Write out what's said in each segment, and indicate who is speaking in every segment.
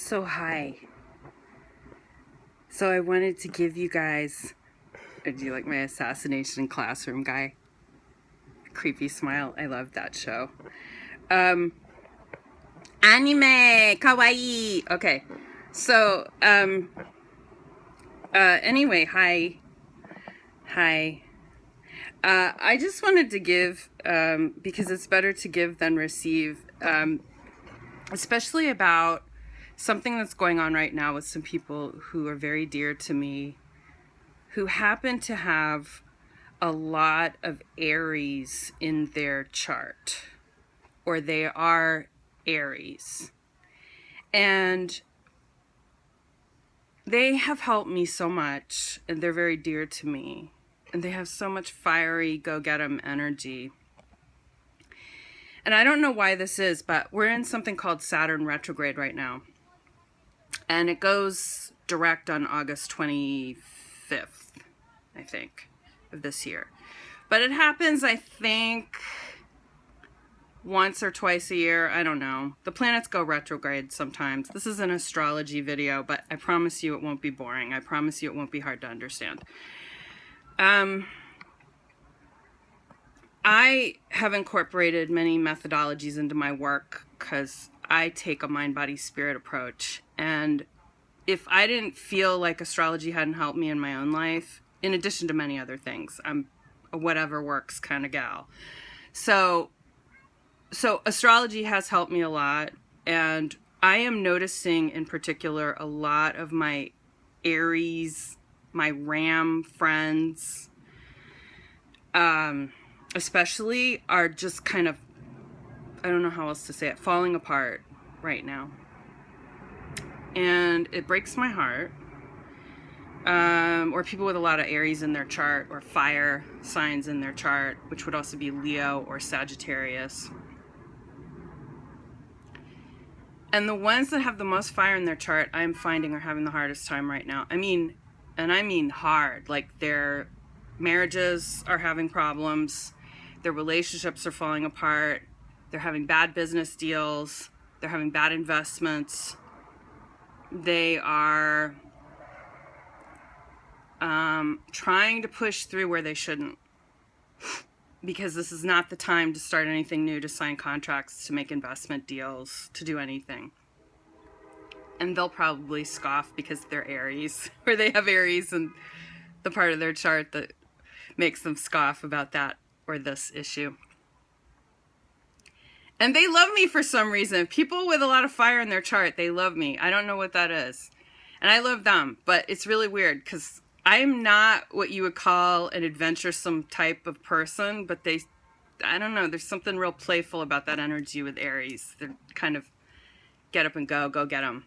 Speaker 1: So hi. So I wanted to give you guys, do you like my assassination classroom guy? Creepy smile. I love that show. Anime, kawaii. Okay. So, anyway, hi. I just wanted to give, because it's better to give than receive, especially about something that's going on right now with some people who are very dear to me, who happen to have a lot of Aries in their chart, or they are Aries. And they have helped me so much, and they're very dear to me. And they have so much fiery, go-get-em energy. And I don't know why this is, but we're in something called Saturn retrograde right now. And it goes direct on August 25th, I think, of this year. But it happens, I think, once or twice a year. I don't know. The planets go retrograde sometimes. This is an astrology video, but I promise you it won't be boring. I promise you it won't be hard to understand. I have incorporated many methodologies into my work because I take a mind-body-spirit approach. And if I didn't feel like astrology hadn't helped me in my own life, in addition to many other things, I'm a whatever works kind of gal. So astrology has helped me a lot. And I am noticing in particular a lot of my Aries, my Ram friends, especially, are just kind of, I don't know how else to say it, falling apart right now. And it breaks my heart. Or people with a lot of Aries in their chart, or fire signs in their chart, which would also be Leo or Sagittarius. And the ones that have the most fire in their chart, I'm finding are having the hardest time right now. I mean hard. Like, their marriages are having problems. Their relationships are falling apart. They're having bad business deals. They're having bad investments. They are trying to push through where they shouldn't. Because this is not the time to start anything new, to sign contracts, to make investment deals, to do anything. And they'll probably scoff because they're Aries, or they have Aries in the part of their chart that makes them scoff about that or this issue. And they love me for some reason. People with a lot of fire in their chart, they love me. I don't know what that is. And I love them, but it's really weird because I'm not what you would call an adventuresome type of person, but I don't know, there's something real playful about that energy with Aries. They're kind of get up and go get them.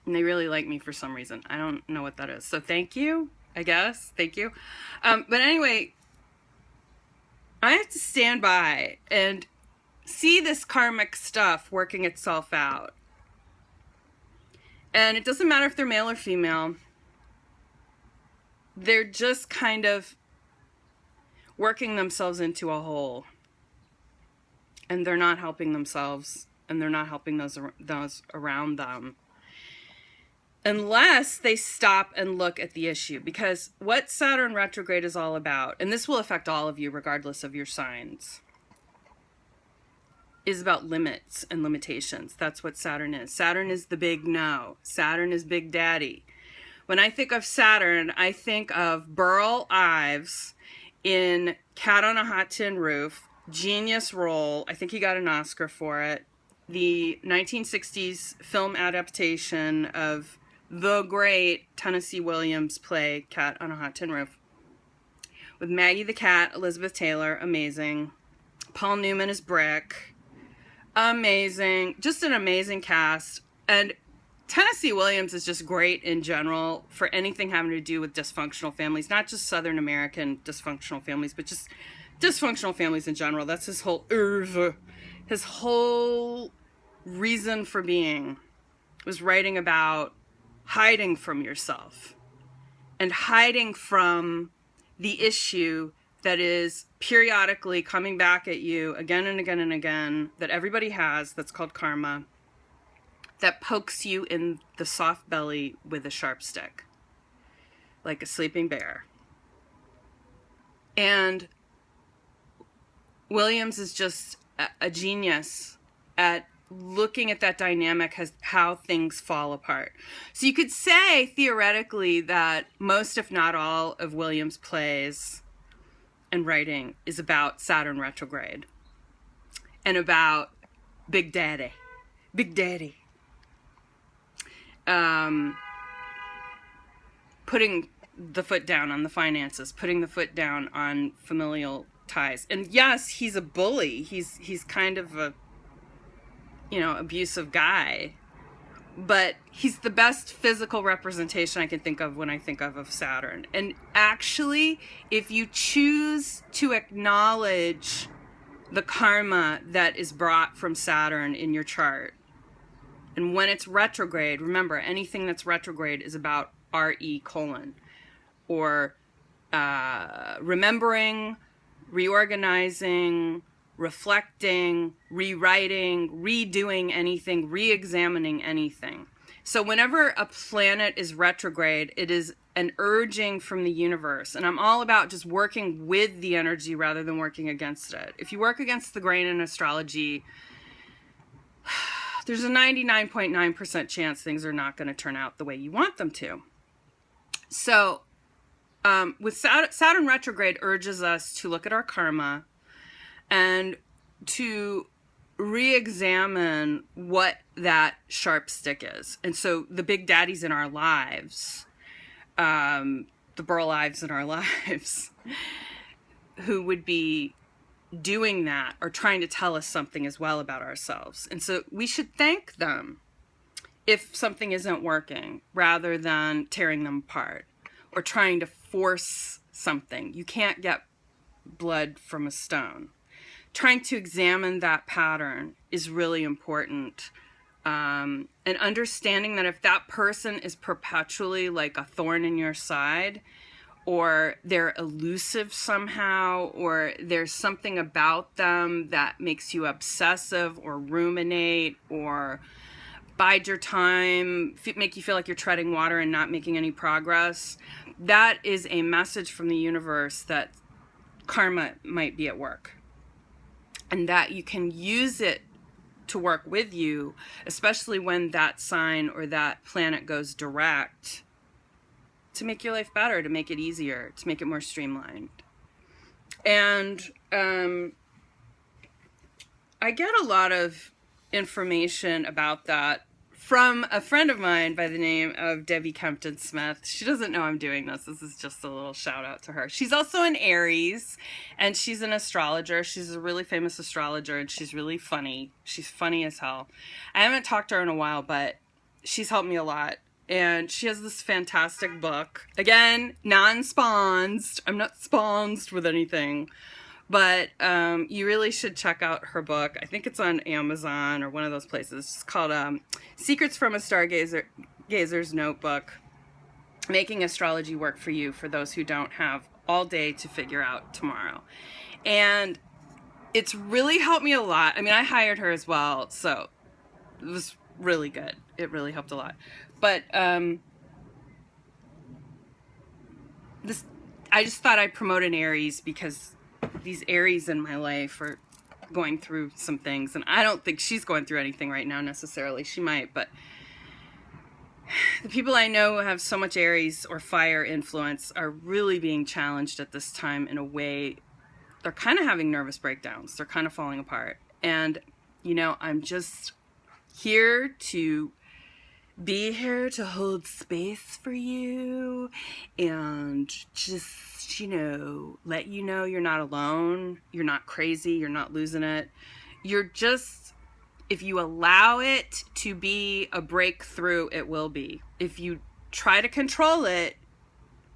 Speaker 1: And they really like me for some reason. I don't know what that is. So thank you, I guess. Thank you. But anyway, I have to stand by and see this karmic stuff working itself out. And it doesn't matter if they're male or female. They're just kind of working themselves into a hole. And they're not helping themselves, and they're not helping those around them, unless they stop and look at the issue. Because what Saturn retrograde is all about, and this will affect all of you regardless of your signs, is about limits and limitations. That's what Saturn is. Saturn is the big no. Saturn is Big Daddy. When I think of Saturn, I think of Burl Ives in Cat on a Hot Tin Roof. Genius role. I think he got an Oscar for it. The 1960s film adaptation of the great Tennessee Williams play Cat on a Hot Tin Roof, with Maggie the Cat, Elizabeth Taylor, amazing. Paul Newman as Brick, amazing. Just an amazing cast. And Tennessee Williams is just great in general for anything having to do with dysfunctional families, not just Southern American dysfunctional families, but just dysfunctional families in general. That's his whole reason for being, was writing about hiding from yourself and hiding from the issue that is periodically coming back at you again and again and again, that everybody has, that's called karma. that pokes you in the soft belly with a sharp stick, like a sleeping bear. And Williams is just a genius at looking at that dynamic as how things fall apart. So you could say theoretically that most, if not all, of Williams' plays and writing is about Saturn retrograde and about Big Daddy. Big Daddy. Putting the foot down on the finances, putting the foot down on familial ties. And yes, he's a bully. He's kind of a, abusive guy, but he's the best physical representation I can think of when I think of Saturn. And actually, if you choose to acknowledge the karma that is brought from Saturn in your chart, and when it's retrograde, remember, anything that's retrograde is about RE colon, or remembering, reorganizing, reflecting, rewriting, redoing anything, re-examining anything. So whenever a planet is retrograde, it is an urging from the universe. And I'm all about just working with the energy rather than working against it. If you work against the grain in astrology, there's a 99.9% chance things are not going to turn out the way you want them to. So with Saturn retrograde urges us to look at our karma and to re-examine what that sharp stick is. And so the big daddies in our lives, the Burl Ives in our lives, who would be doing that or trying to tell us something as well about ourselves. And so we should thank them if something isn't working, rather than tearing them apart or trying to force something. You can't get blood from a stone. Trying to examine that pattern is really important. And understanding that if that person is perpetually like a thorn in your side, or they're elusive somehow, or there's something about them that makes you obsessive or ruminate or bide your time, make you feel like you're treading water and not making any progress, that is a message from the universe that karma might be at work. And that you can use it to work with you, especially when that sign or that planet goes direct, to make your life better, to make it easier, to make it more streamlined. And I get a lot of information about that from a friend of mine by the name of Debbie Kempton Smith. She doesn't know I'm doing this. This is just a little shout out to her. She's also an Aries, and she's an astrologer. She's a really famous astrologer, and she's really funny. She's funny as hell. I haven't talked to her in a while, but she's helped me a lot. And she has this fantastic book. Again, non-sponsed. I'm not sponsed with anything. But you really should check out her book. I think it's on Amazon or one of those places. It's called Secrets from a Stargazer's Notebook. Making Astrology Work for You, for those who don't have all day to figure out tomorrow. And it's really helped me a lot. I mean, I hired her as well, so it was really good. It really helped a lot. But I just thought I'd promote an Aries because these Aries in my life are going through some things, and I don't think she's going through anything right now necessarily. She might, but the people I know who have so much Aries or fire influence are really being challenged at this time in a way. They're kind of having nervous breakdowns. They're kind of falling apart. And, I'm just here to be here to hold space for you and just, let you know you're not alone. You're not crazy. You're not losing it. You're just, if you allow it to be a breakthrough, it will be. If you try to control it,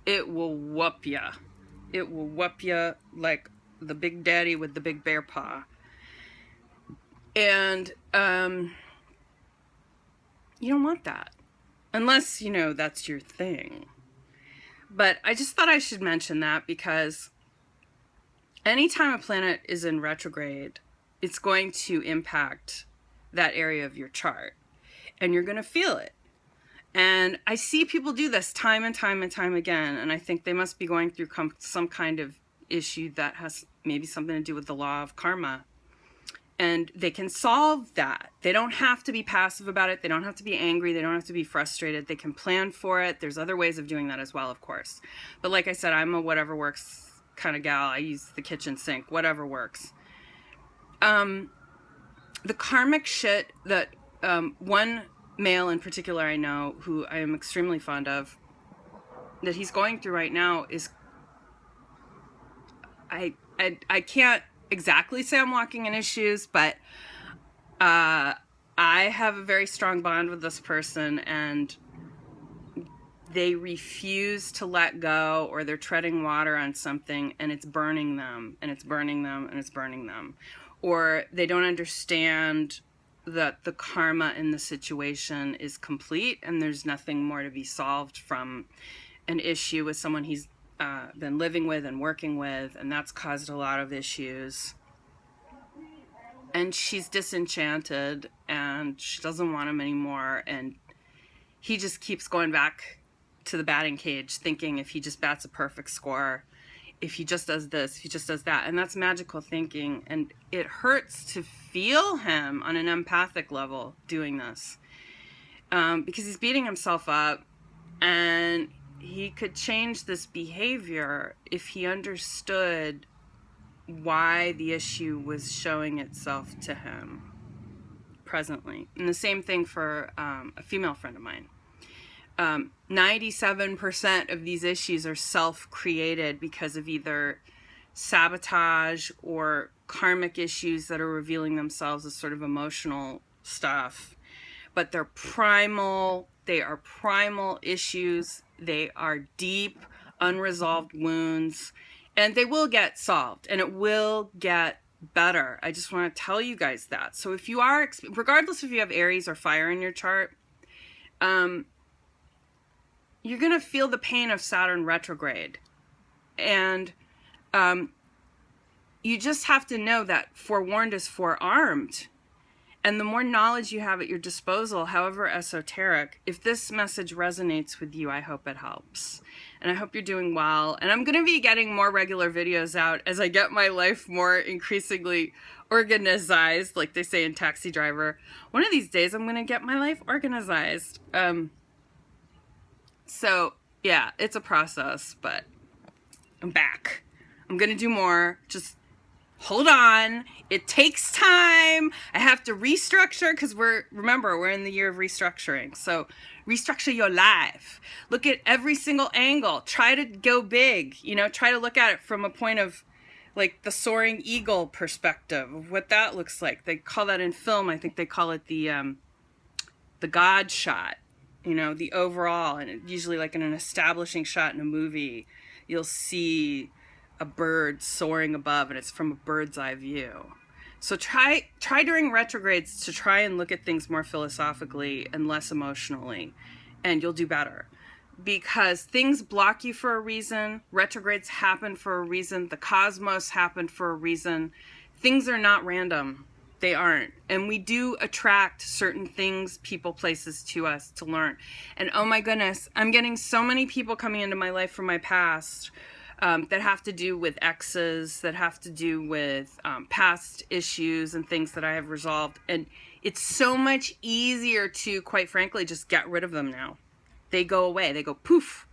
Speaker 1: it will whoop ya. It will whoop ya like the big daddy with the big bear paw. And, you don't want that. Unless, that's your thing. But I just thought I should mention that because anytime a planet is in retrograde, it's going to impact that area of your chart. and you're going to feel it. And I see people do this time and time and time again, and I think they must be going through some kind of issue that has maybe something to do with the law of karma. And they can solve that. They don't have to be passive about it. They don't have to be angry. They don't have to be frustrated. They can plan for it. There's other ways of doing that as well, of course. But like I said, I'm a whatever works kind of gal. I use the kitchen sink, whatever works. The karmic shit that one male in particular I know, who I am extremely fond of, that he's going through right now is, I can't exactly say I'm walking in issues, but I have a very strong bond with this person, and they refuse to let go, or they're treading water on something and it's burning them, and it's burning them, and it's burning them. Or they don't understand that the karma in the situation is complete and there's nothing more to be solved from an issue with someone he's been living with and working with, and that's caused a lot of issues. And she's disenchanted and she doesn't want him anymore, and he just keeps going back to the batting cage thinking if he just bats a perfect score, if he just does this, if he just does that. And that's magical thinking, and it hurts to feel him on an empathic level doing this, because he's beating himself up, and he could change this behavior if he understood why the issue was showing itself to him presently. And the same thing for a female friend of mine. 97% of these issues are self-created because of either sabotage or karmic issues that are revealing themselves as sort of emotional stuff. But they're primal. They are primal issues. They are deep, unresolved wounds, and they will get solved, and it will get better. I just want to tell you guys that. So if you are, regardless if you have Aries or fire in your chart, you're going to feel the pain of Saturn retrograde. And you just have to know that forewarned is forearmed. And the more knowledge you have at your disposal, however esoteric, if this message resonates with you, I hope it helps. And I hope you're doing well. And I'm going to be getting more regular videos out as I get my life more increasingly organized, like they say in Taxi Driver. One of these days, I'm going to get my life organized. So, yeah, it's a process, but I'm back. I'm going to do more. Just hold on. It takes time. I have to restructure because remember, we're in the year of restructuring. So restructure your life. Look at every single angle. Try to go big, try to look at it from a point of like the soaring eagle perspective of what that looks like. They call that in film. I think they call it the God shot, the overall. And usually like in an establishing shot in a movie, you'll see a bird soaring above, and it's from a bird's eye view. So try during retrogrades to try and look at things more philosophically and less emotionally, and you'll do better. Because things block you for a reason. Retrogrades happen for a reason. The cosmos happened for a reason. Things are not random. They aren't. And we do attract certain things, people, places to us to learn. And oh my goodness, I'm getting so many people coming into my life from my past that have to do with exes, that have to do with past issues and things that I have resolved. And it's so much easier to, quite frankly, just get rid of them now. They go away. They go poof.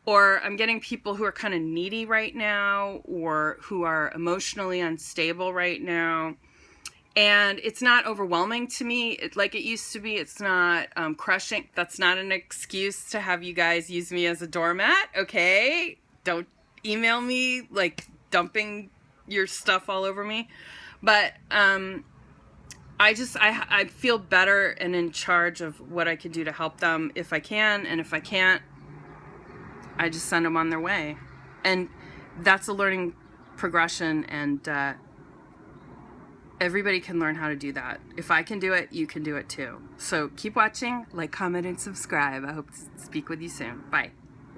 Speaker 1: Or I'm getting people who are kind of needy right now, or who are emotionally unstable right now. And it's not overwhelming to me like it used to be. It's not crushing. That's not an excuse to have you guys use me as a doormat, okay? Don't email me like dumping your stuff all over me. But I feel better and in charge of what I can do to help them if I can. And if I can't, I just send them on their way. And that's a learning progression, and everybody can learn how to do that. If I can do it, you can do it too. So keep watching, like, comment, and subscribe. I hope to speak with you soon. Bye.